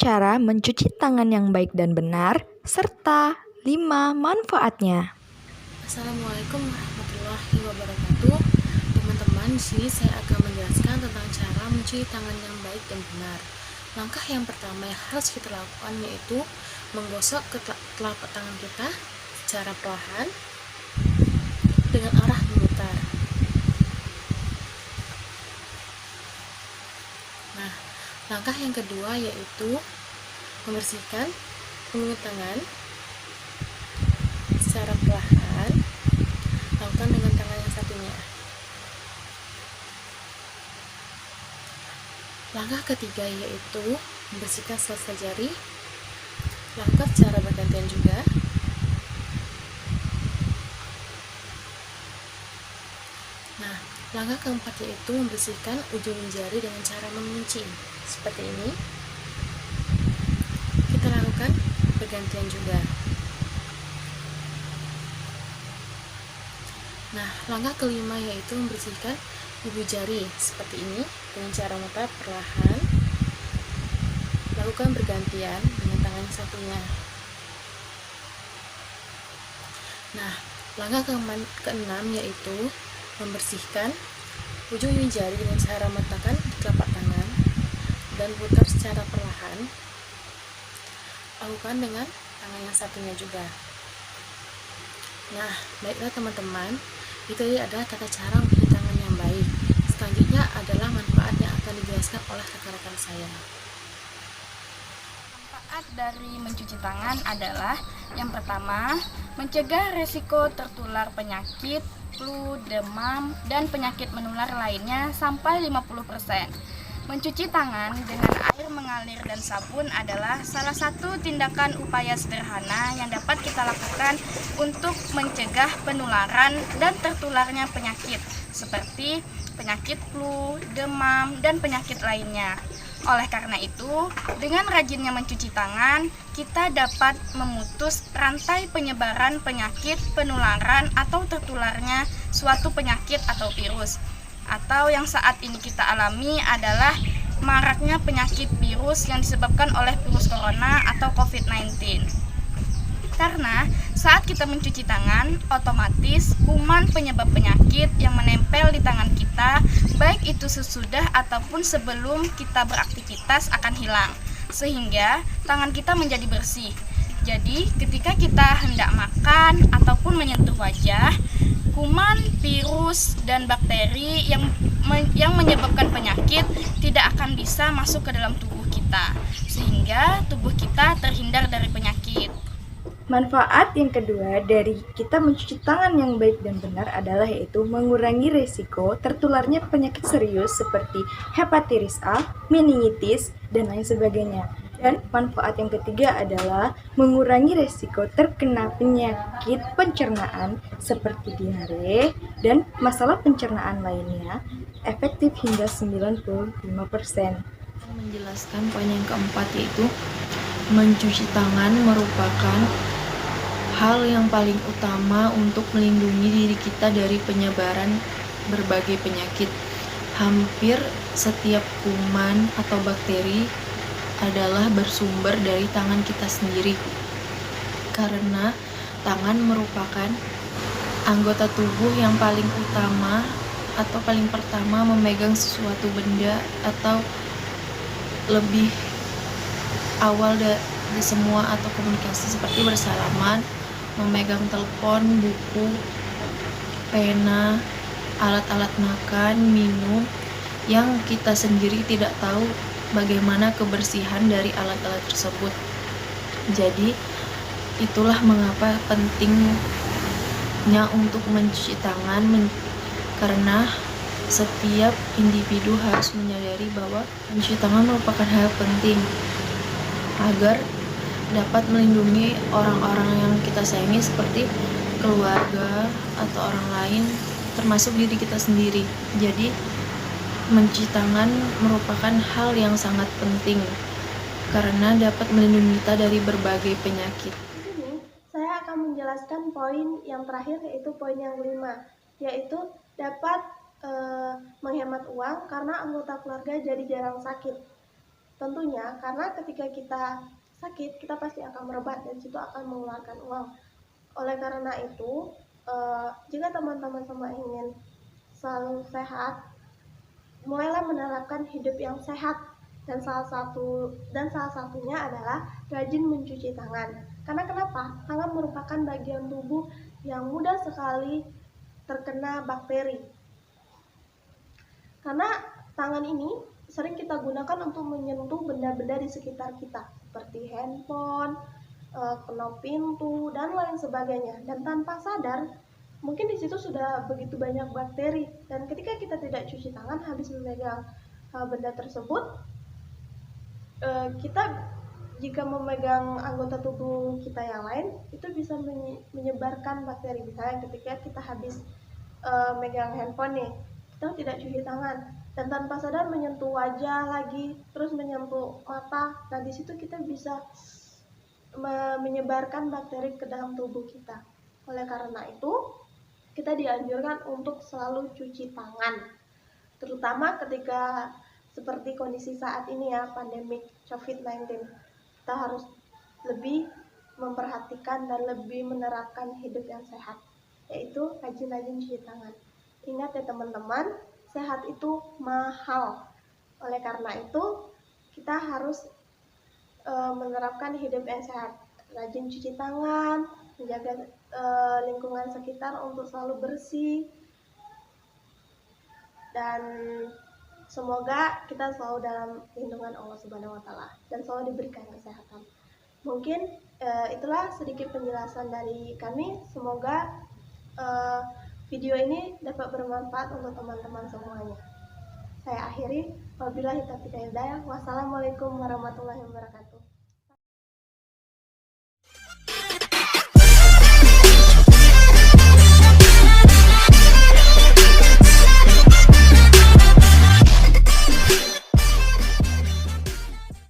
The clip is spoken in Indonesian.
cara mencuci tangan yang baik dan benar, serta 5 manfaatnya. Assalamualaikum warahmatullahi wabarakatuh. Teman-teman, di sini saya akan menjelaskan tentang cara mencuci tangan yang baik dan benar. Langkah yang pertama yang harus kita lakukan yaitu menggosok ke telapak tangan kita secara perlahan dengan arah memutar. Nah, langkah yang kedua yaitu membersihkan mulut tangan secara perlahan, lakukan dengan tangan yang satunya. Langkah ketiga yaitu membersihkan sela-sela jari, lakukan secara bergantian juga. Nah, langkah keempat yaitu membersihkan ujung jari dengan cara mengunci seperti ini. Kita lakukan bergantian juga. Nah, langkah kelima yaitu membersihkan ibu jari seperti ini dengan cara mutar perlahan. Lakukan bergantian dengan tangan satunya. Nah, langkah keenam yaitu membersihkan ujung jari dengan cara meletakkan di telapak tangan dan putar secara perlahan. Lakukan dengan tangan yang satunya juga. Nah, baiklah teman-teman, itu adalah tata cara mencuci tangan yang baik. Selanjutnya adalah manfaat yang akan dijelaskan oleh rekan-rekan saya. Manfaat dari mencuci tangan adalah yang pertama, mencegah risiko tertular penyakit, flu, demam, dan penyakit menular lainnya sampai 50%. Mencuci tangan dengan air mengalir dan sabun adalah salah satu tindakan upaya sederhana yang dapat kita lakukan untuk mencegah penularan dan tertularnya penyakit seperti penyakit flu, demam, dan penyakit lainnya. Oleh karena itu, dengan rajinnya mencuci tangan, kita dapat memutus rantai penyebaran penyakit, penularan, atau tertularnya suatu penyakit atau virus. Atau yang saat ini kita alami adalah maraknya penyakit virus yang disebabkan oleh virus corona atau COVID-19. Karena saat kita mencuci tangan, otomatis kuman penyebab penyakit yang menempel di tangan kita, baik itu sesudah ataupun sebelum kita beraktivitas akan hilang, sehingga tangan kita menjadi bersih. Jadi ketika kita hendak makan ataupun menyentuh wajah, kuman, virus, dan bakteri yang menyebabkan penyakit tidak akan bisa masuk ke dalam tubuh kita, sehingga tubuh kita terhindar dari penyakit. Manfaat yang kedua dari kita mencuci tangan yang baik dan benar adalah yaitu mengurangi risiko tertularnya penyakit serius seperti hepatitis A, meningitis, dan lain sebagainya. Dan manfaat yang ketiga adalah mengurangi risiko terkena penyakit pencernaan seperti diare dan masalah pencernaan lainnya, efektif hingga 95%. Menjelaskan poin yang keempat yaitu mencuci tangan merupakan hal yang paling utama untuk melindungi diri kita dari penyebaran berbagai penyakit. Hampir setiap kuman atau bakteri adalah bersumber dari tangan kita sendiri. Karena tangan merupakan anggota tubuh yang paling utama atau paling pertama memegang sesuatu benda atau lebih awal dari semua atau komunikasi seperti bersalaman, memegang telepon, buku, pena, alat-alat makan, minum, yang kita sendiri tidak tahu bagaimana kebersihan dari alat-alat tersebut. Jadi, itulah mengapa pentingnya untuk mencuci tangan, karena setiap individu harus menyadari bahwa mencuci tangan merupakan hal penting agar dapat melindungi orang-orang yang kita sayangi seperti keluarga atau orang lain, termasuk diri kita sendiri. Jadi mencuci tangan merupakan hal yang sangat penting karena dapat melindungi kita dari berbagai penyakit. Di sini saya akan menjelaskan poin yang terakhir, yaitu poin yang kelima, yaitu dapat menghemat uang karena anggota keluarga jadi jarang sakit. Tentunya karena ketika kita sakit, kita pasti akan berobat dan situ akan mengeluarkan uang. Oleh karena itu, jika teman-teman semua ingin selalu sehat, mulailah menerapkan hidup yang sehat dan salah satunya adalah rajin mencuci tangan. Karena kenapa? Tangan merupakan bagian tubuh yang mudah sekali terkena bakteri. Karena tangan ini sering kita gunakan untuk menyentuh benda-benda di sekitar kita, seperti handphone, knop pintu, dan lain sebagainya. Dan tanpa sadar, mungkin di situ sudah begitu banyak bakteri. Dan ketika kita tidak cuci tangan habis memegang benda tersebut, kita jika memegang anggota tubuh kita yang lain, itu bisa menyebarkan bakteri. Misalnya ketika kita habis megang handphone nih, kita tidak cuci tangan dan tanpa sadar menyentuh wajah lagi, terus menyentuh mata. Nah di situ kita bisa menyebarkan bakteri ke dalam tubuh kita. Oleh karena itu, kita dianjurkan untuk selalu cuci tangan, terutama ketika seperti kondisi saat ini ya, pandemik COVID-19. Kita harus lebih memperhatikan dan lebih menerapkan hidup yang sehat, yaitu rajin-rajin cuci tangan. Ingat ya teman-teman, sehat itu mahal. Oleh karena itu, kita harus menerapkan hidup yang sehat. Rajin cuci tangan, menjaga lingkungan sekitar untuk selalu bersih, dan semoga kita selalu dalam lindungan Allah Subhanahu wa Ta'ala dan selalu diberikan kesehatan. Mungkin itulah sedikit penjelasan dari kami. Semoga video ini dapat bermanfaat untuk teman-teman semuanya. Saya akhiri, wabillahi taufiq wal hidayah. Wassalamualaikum warahmatullahi wabarakatuh.